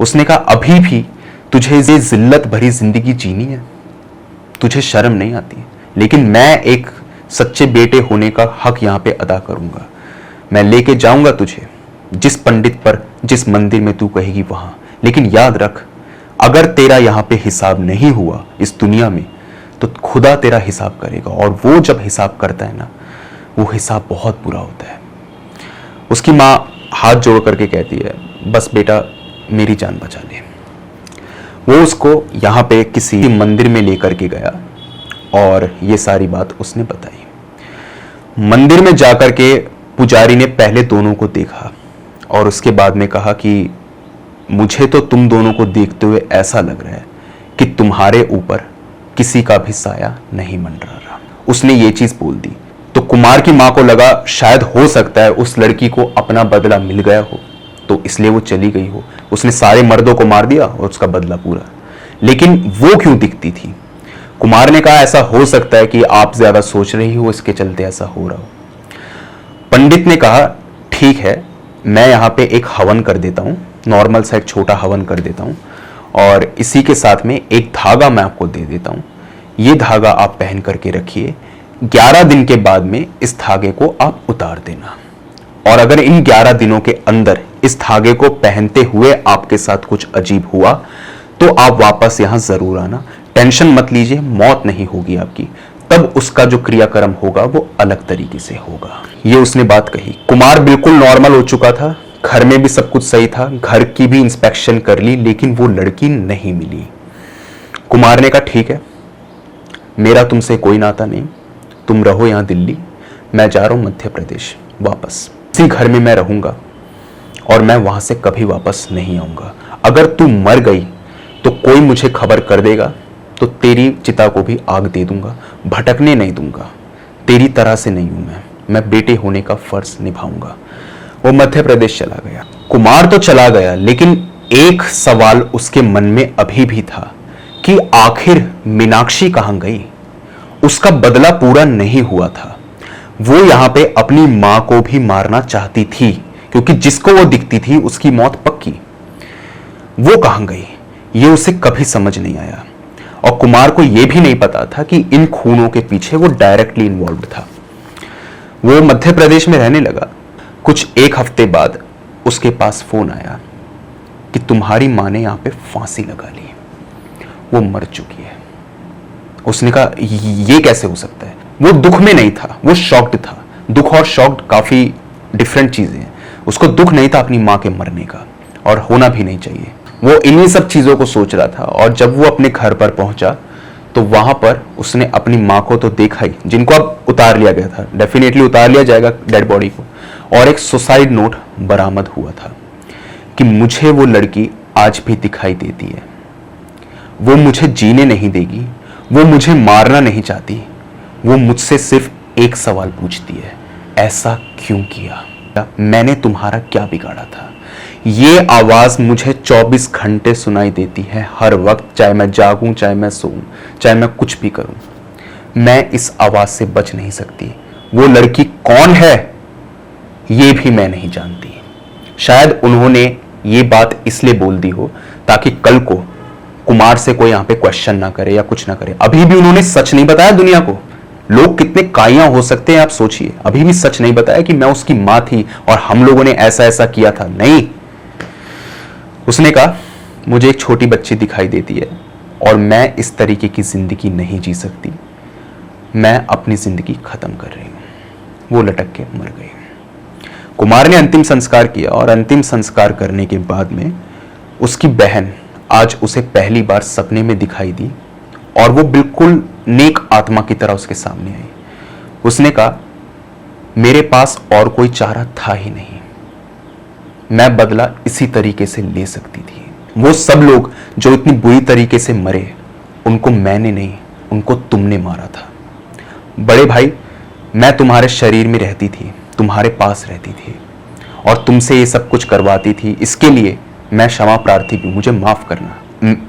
Speaker 1: उसने कहा, अभी भी तुझे ये जिल्लत भरी जिंदगी जीनी है? तुझे शर्म नहीं आती? लेकिन मैं एक सच्चे बेटे होने का हक यहां पे अदा करूंगा, मैं लेके जाऊंगा तुझे जिस पंडित पर, जिस मंदिर में तू कहेगी वहां। लेकिन याद रख, अगर तेरा यहां पे हिसाब नहीं हुआ इस दुनिया में तो खुदा तेरा हिसाब करेगा, और वो जब हिसाब करता है ना, वो हिसाब बहुत बुरा होता है। उसकी मां हाथ जोड़ करके कहती है, बस बेटा मेरी जान बचा ले। वो उसको यहां पे किसी मंदिर में लेकर के गया और ये सारी बात उसने बताई। मंदिर में जाकर के पुजारी ने पहले दोनों को देखा और उसके बाद में कहा कि मुझे तो तुम दोनों को देखते हुए ऐसा लग रहा है कि तुम्हारे ऊपर किसी का भी साया नहीं मंडरा रहा। उसने ये चीज बोल दी तो कुमार की मां को लगा शायद हो सकता है उस लड़की को अपना बदला मिल गया हो, तो इसलिए वो चली गई हो। उसने सारे मर्दों को मार दिया और उसका बदला पूरा। लेकिन वो क्यों दिखती थी? कुमार ने कहा, ऐसा हो सकता है कि आप ज्यादा सोच रही हो, इसके चलते ऐसा हो रहा हो। पंडित ने कहा, ठीक है, मैं यहां पे एक हवन कर देता हूं, नॉर्मल सा एक छोटा हवन कर देता हूं, और इसी के साथ में एक धागा मैं आपको दे देता हूं। ये धागा आप पहन करके रखिए, 11 दिन के बाद में इस धागे को आप उतार देना, और अगर इन 11 दिनों के अंदर इस धागे को पहनते हुए आपके साथ कुछ अजीब हुआ तो आप वापस यहां जरूर आना, टेंशन मत लीजिए, मौत नहीं होगी आपकी, तब उसका जो क्रियाक्रम होगा वो अलग तरीके से होगा। ये उसने बात कही। कुमार बिल्कुल नॉर्मल हो चुका था, घर में भी सब कुछ सही था, घर की भी इंस्पेक्शन कर ली, लेकिन वो लड़की नहीं मिली। कुमार ने कहा ठीक है, मेरा तुमसे कोई नाता नहीं, तुम रहो यहां दिल्ली, मैं जा रहा हूं मध्य प्रदेश वापस, इसी घर में मैं रहूंगा और मैं वहां से कभी वापस नहीं आऊंगा। अगर तू मर गई तो कोई मुझे खबर कर देगा तो तेरी चिता को भी आग दे दूंगा, भटकने नहीं दूंगा, तेरी तरह से नहीं हूं मैं बेटे होने का फर्ज निभाऊंगा। वो मध्य प्रदेश चला गया। कुमार तो चला गया, लेकिन एक सवाल उसके मन में अभी भी था कि आखिर मीनाक्षी कहां गई। उसका बदला पूरा नहीं हुआ था। वो यहां पे अपनी मां को भी मारना चाहती थी, क्योंकि जिसको वो दिखती थी उसकी मौत पक्की। वो कहां गई ये उसे कभी समझ नहीं आया, और कुमार को यह भी नहीं पता था कि इन खूनों के पीछे वो डायरेक्टली इन्वॉल्व था। वो मध्य प्रदेश में रहने लगा। कुछ एक हफ्ते बाद उसके पास फोन आया कि तुम्हारी मां ने यहां पे फांसी लगा ली, वो मर चुकी है। उसने कहा ये कैसे हो सकता है। वो दुख में नहीं था, वो शॉक्ड था। दुख और शॉक्ड काफी डिफरेंट चीजें हैं। उसको दुख नहीं था अपनी मां के मरने का, और होना भी नहीं चाहिए। वो इन्हीं सब चीजों को सोच रहा था, और जब वो अपने घर पर पहुंचा तो वहां पर उसने अपनी मां को तो देखा ही, जिनको अब उतार लिया गया था, डेफिनेटली उतार लिया जाएगा डेड बॉडी को, और एक सुसाइड नोट बरामद हुआ था कि मुझे वो लड़की आज भी दिखाई देती है, वो मुझे जीने नहीं देगी, वो मुझे मारना नहीं चाहती, वो मुझसे सिर्फ एक सवाल पूछती है, ऐसा क्यों किया, मैंने तुम्हारा क्या बिगाड़ा था। ये आवाज मुझे 24 घंटे सुनाई देती है हर वक्त, चाहे मैं जागूं, चाहे मैं सोऊं, चाहे मैं कुछ भी करूं, मैं इस आवाज से बच नहीं सकती। वो लड़की कौन है ये भी मैं नहीं जानती। शायद उन्होंने ये बात इसलिए बोल दी हो ताकि कल को कुमार से कोई यहां पे क्वेश्चन ना करे या कुछ ना करे। अभी भी उन्होंने सच नहीं बताया दुनिया को। लोग कितने काइयां हो सकते हैं आप सोचिए। अभी भी सच नहीं बताया कि मैं उसकी मां थी और हम लोगों ने ऐसा ऐसा किया था। नहीं, उसने कहा मुझे एक छोटी बच्ची दिखाई देती है और मैं इस तरीके की जिंदगी नहीं जी सकती, मैं अपनी जिंदगी खत्म कर रही हूं। वो लटक के मर गई। कुमार ने अंतिम संस्कार किया, और अंतिम संस्कार करने के बाद में उसकी बहन आज उसे पहली बार सपने में दिखाई दी, और वो बिल्कुल नेक आत्मा की तरह उसके सामने आई। उसने कहा मेरे पास और कोई चारा था ही नहीं, मैं बदला इसी तरीके से ले सकती थी। वो सब लोग जो इतनी बुरी तरीके से मरे, उनको मैंने नहीं, उनको तुमने मारा था। बड़े भाई, मैं तुम्हारे शरीर में रहती थी, तुम्हारे पास रहती थी और तुमसे ये सब कुछ करवाती थी, इसके लिए मैं क्षमा प्रार्थी भी, मुझे माफ करना।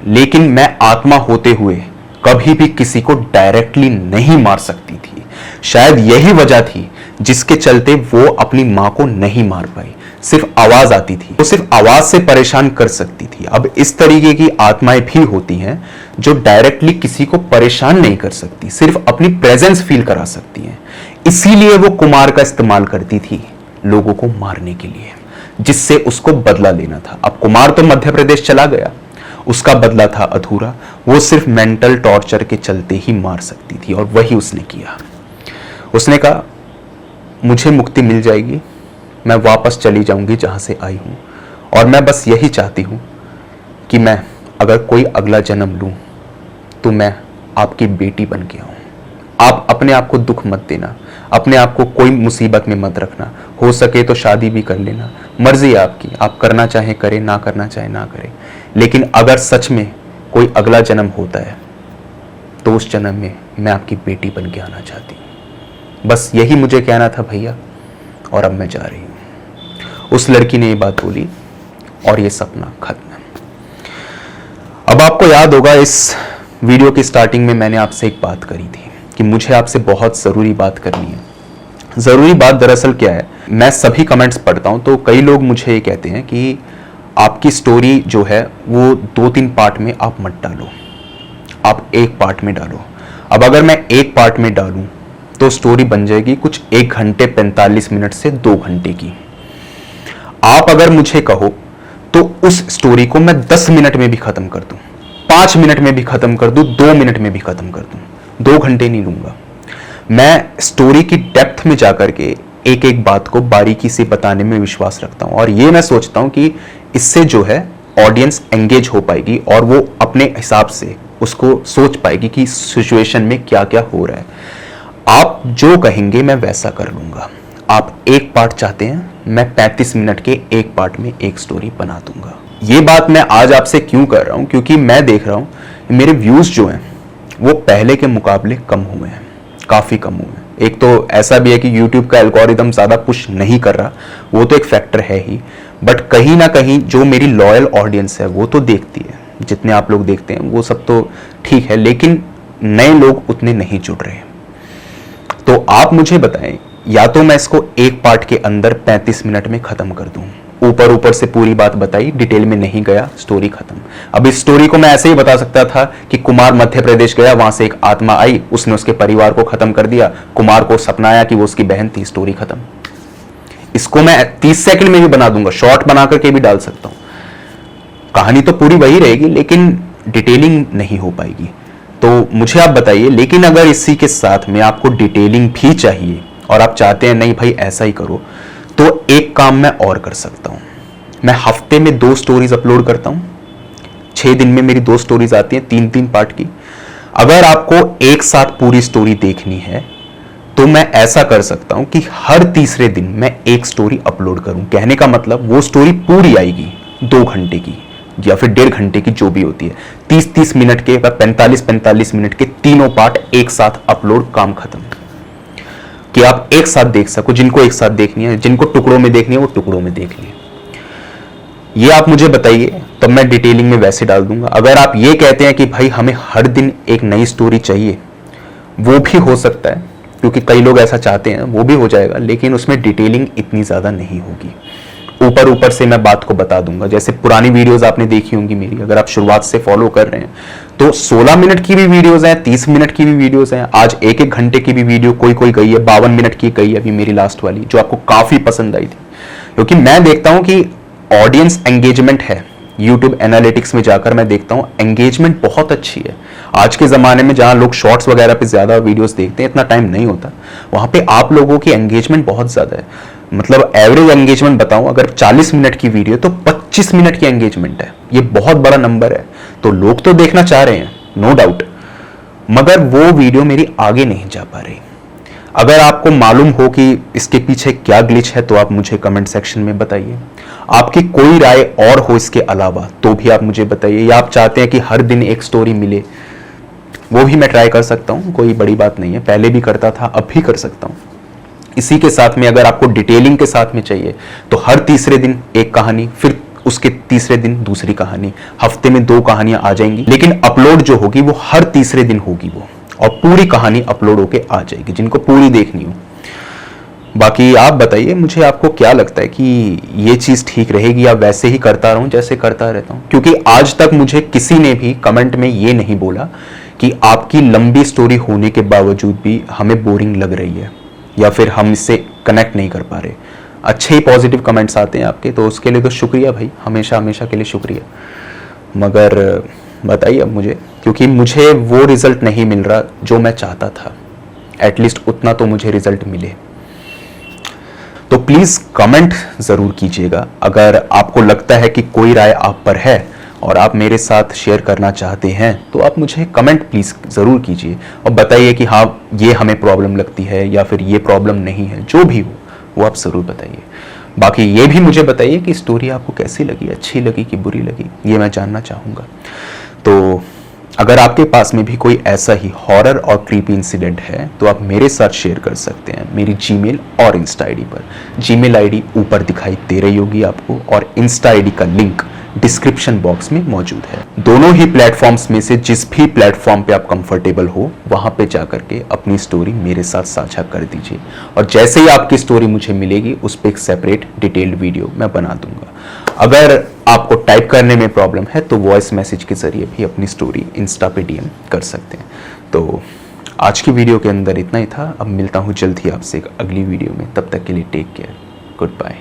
Speaker 1: लेकिन मैं आत्मा होते हुए कभी भी किसी को डायरेक्टली नहीं मार सकती थी। शायद यही वजह थी जिसके चलते वो अपनी मां को नहीं मार पाई। सिर्फ आवाज आती थी, वो सिर्फ आवाज से परेशान कर सकती थी। अब इस तरीके की आत्माएं भी होती हैं जो डायरेक्टली किसी को परेशान नहीं कर सकती, सिर्फ अपनी प्रेजेंस फील करा सकती हैं। इसीलिए वो कुमार का इस्तेमाल करती थी लोगों को मारने के लिए, जिससे उसको बदला लेना था। अब कुमार तो मध्य प्रदेश चला गया, उसका बदला था अधूरा। वो सिर्फ मेंटल टॉर्चर के चलते ही मार सकती थी, और वही उसने किया। उसने कहा मुझे मुक्ति मिल जाएगी, मैं वापस चली जाऊंगी जहां से आई हूं, और मैं बस यही चाहती हूं कि मैं अगर कोई अगला जन्म लूं तो मैं आपकी बेटी बन के आऊं। आप अपने आप को दुख मत देना, अपने आप को कोई मुसीबत में मत रखना। हो सके तो शादी भी कर लेना, मर्जी है आपकी, आप करना चाहे करें, ना करना चाहे ना करें। लेकिन अगर सच में कोई अगला जन्म होता है तो उस जन्म में मैं आपकी बेटी बन के आना चाहती हूं। बस यही मुझे कहना था भैया, और अब मैं जा रही हूं। उस लड़की ने ये बात बोली और ये सपना खत्म। अब आपको याद होगा इस वीडियो की स्टार्टिंग में मैंने आपसे एक बात करी थी कि मुझे आपसे बहुत ज़रूरी बात करनी है। ज़रूरी बात दरअसल क्या है, मैं सभी कमेंट्स पढ़ता हूं तो कई लोग मुझे ये कहते हैं कि आपकी स्टोरी जो है वो 2-3 पार्ट में आप मत डालो, आप एक पार्ट में डालो। अब अगर मैं एक पार्ट में डालूं तो स्टोरी बन जाएगी कुछ 1 घंटे 45 मिनट से 2 घंटे की। आप अगर मुझे कहो तो उस स्टोरी को मैं 10 मिनट में भी खत्म कर दूं, 5 मिनट में भी खत्म कर दूं, 2 मिनट में भी खत्म कर दूं, 2 घंटे नहीं लूंगा। मैं स्टोरी की डेप्थ में जाकर के एक एक बात को बारीकी से बताने में विश्वास रखता हूं, और ये मैं सोचता हूं कि इससे जो है ऑडियंस एंगेज हो पाएगी और वो अपने हिसाब से उसको सोच पाएगी कि सिचुएशन में क्या क्या हो रहा है। आप जो कहेंगे मैं वैसा कर लूंगा। आप एक पार्ट चाहते हैं, मैं 35 मिनट के एक पार्ट में एक स्टोरी बना दूंगा। ये बात मैं आज आपसे क्यों कर रहा हूं, क्योंकि मैं देख रहा हूं मेरे व्यूज जो हैं वो पहले के मुकाबले कम हुए हैं, काफी कम हुए हैं। एक तो ऐसा भी है कि YouTube का एल्गोरिदम ज्यादा पुश नहीं कर रहा, वो तो एक फैक्टर है ही, बट कहीं ना कहीं जो मेरी लॉयल ऑडियंस है वो तो देखती है। जितने आप लोग देखते हैं वो सब तो ठीक है, लेकिन नए लोग उतने नहीं जुड़ रहे। तो आप मुझे बताएं, या तो मैं इसको एक पार्ट के अंदर 35 मिनट में खत्म कर दूं, ऊपर ऊपर से पूरी बात बताई, डिटेल में नहीं गया, स्टोरी खत्म। अब इस स्टोरी को मैं ऐसे ही बता सकता था कि कुमार मध्य प्रदेश गया, वहां से एक आत्मा आई, उसने उसके परिवार को खत्म कर दिया, कुमार को सपना आया कि वो उसकी बहन थी, स्टोरी खत्म। इसको मैं 30 सेकंड में भी बना दूंगा, शॉर्ट बना करके भी डाल सकता हूं। कहानी तो पूरी वही रहेगी, लेकिन डिटेलिंग नहीं हो पाएगी। तो मुझे आप बताइए, लेकिन अगर इसी के साथ में आपको डिटेलिंग भी चाहिए और आप चाहते हैं नहीं भाई ऐसा ही करो, तो एक काम मैं और कर सकता हूं। मैं हफ्ते में 2 स्टोरीज अपलोड करता हूं, 6 दिन में मेरी 2 स्टोरीज आती हैं 3-3 पार्ट की। अगर आपको एक साथ पूरी स्टोरी देखनी है तो मैं ऐसा कर सकता हूं कि हर तीसरे दिन मैं एक स्टोरी अपलोड करूं। कहने का मतलब वो स्टोरी पूरी आएगी 2 घंटे की या फिर 1.5 घंटे की, जो भी होती है, 30-30 मिनट के या 45-45 मिनट के तीनों पार्ट एक साथ अपलोड, काम खत्म। कि आप एक साथ देख सको, जिनको एक साथ देखनी है, जिनको टुकड़ों में देखनी है वो टुकड़ों में देख लिए। ये आप मुझे बताइए, तब मैं डिटेलिंग में वैसे डाल दूंगा। अगर आप ये कहते हैं कि भाई हमें हर दिन एक नई स्टोरी चाहिए, वो भी हो सकता है, क्योंकि कई लोग ऐसा चाहते हैं, वो भी हो जाएगा, लेकिन उसमें डिटेलिंग इतनी ज्यादा नहीं होगी। ऊपर ऊपर से मैं बात को बता दूंगा। जैसे पुरानी वीडियोस आपने देखी होंगी मेरी, अगर आप शुरुआत से फॉलो कर रहे हैं तो 16 मिनट की भी वीडियोस हैं, 30 मिनट की भी वीडियोस हैं, आज 1-1 घंटे की भी वीडियो कोई कोई गई है, 52 मिनट की गई है अभी मेरी लास्ट वाली, जो आपको काफी पसंद आई थी। क्योंकि मैं देखता हूं कि ऑडियंस एंगेजमेंट है। YouTube एनालिटिक्स में जाकर मैं देखता हूं एंगेजमेंट बहुत अच्छी है। आज के ज़माने में जहां लोग शॉर्ट्स वगैरह पे ज़्यादा वीडियोस देखते हैं, इतना टाइम नहीं होता, वहां पे आप लोगों की एंगेजमेंट बहुत ज़्यादा है। मतलब एवरेज एंगेजमेंट बताऊं, अगर 40 मिनट की वीडियो तो 25 मिनट की एंगेजमेंट है। ये बहुत बड़ा नंबर है। तो लोग तो देखना चाह रहे हैं, नो डाउट, मगर वो वीडियो मेरी आगे नहीं जा पा रही। अगर आपको मालूम हो कि इसके पीछे क्या ग्लिच है तो आप मुझे कमेंट सेक्शन में बताइए। आपकी कोई राय और हो इसके अलावा तो भी आप मुझे बताइए, या आप चाहते हैं कि हर दिन एक स्टोरी मिले, वो भी मैं ट्राई कर सकता हूं, कोई बड़ी बात नहीं है। पहले भी करता था, अब भी कर सकता हूं। इसी के साथ में अगर आपको डिटेलिंग के साथ में चाहिए तो हर तीसरे दिन एक कहानी, फिर उसके तीसरे दिन दूसरी कहानी, हफ्ते में 2 कहानियां आ जाएंगी, लेकिन अपलोड जो होगी वो हर तीसरे दिन होगी वो, और पूरी कहानी अपलोड होके आ जाएगी जिनको पूरी देखनी हो। बाकी आप बताइए मुझे, आपको क्या लगता है कि ये चीज ठीक रहेगी या वैसे ही करता रहूं जैसे करता रहता हूं? क्योंकि आज तक मुझे किसी ने भी कमेंट में ये नहीं बोला कि आपकी लंबी स्टोरी होने के बावजूद भी हमें बोरिंग लग रही है या फिर हम इससे कनेक्ट नहीं कर पा रहे। अच्छे ही पॉजिटिव कमेंट्स आते हैं आपके, तो उसके लिए तो शुक्रिया भाई, हमेशा हमेशा के लिए शुक्रिया। मगर बताइए अब मुझे, क्योंकि मुझे वो रिजल्ट नहीं मिल रहा जो मैं चाहता था। एटलीस्ट उतना तो मुझे रिजल्ट मिले। तो प्लीज कमेंट जरूर कीजिएगा। अगर आपको लगता है कि कोई राय आप पर है और आप मेरे साथ शेयर करना चाहते हैं तो आप मुझे कमेंट प्लीज जरूर कीजिए और बताइए कि हाँ ये हमें प्रॉब्लम लगती है या फिर ये प्रॉब्लम नहीं है। जो भी हो वो आप जरूर बताइए। बाकी ये भी मुझे बताइए कि स्टोरी आपको कैसी लगी, अच्छी लगी कि बुरी लगी, ये मैं जानना चाहूँगा। तो अगर आपके पास में भी कोई ऐसा ही हॉरर और क्रीपी इंसिडेंट है तो आप मेरे साथ शेयर कर सकते हैं मेरी जीमेल और इंस्टा आईडी पर। जीमेल आईडी ऊपर दिखाई दे रही होगी आपको और इंस्टा आईडी का लिंक डिस्क्रिप्शन बॉक्स में मौजूद है। दोनों ही प्लेटफॉर्म्स में से जिस भी प्लेटफॉर्म पे आप कंफर्टेबल हो वहां पे जाकर के अपनी स्टोरी मेरे साथ साझा कर दीजिए और जैसे ही आपकी स्टोरी मुझे मिलेगी उस पर एक सेपरेट डिटेल्ड वीडियो मैं बना दूंगा। अगर आपको टाइप करने में प्रॉब्लम है तो वॉइस मैसेज के जरिए भी अपनी स्टोरी इंस्टा पे डीएम कर सकते हैं। तो आज की वीडियो के अंदर इतना ही था। अब मिलता हूँ जल्द ही आपसे एक अगली वीडियो में। तब तक के लिए टेक केयर, गुड बाय।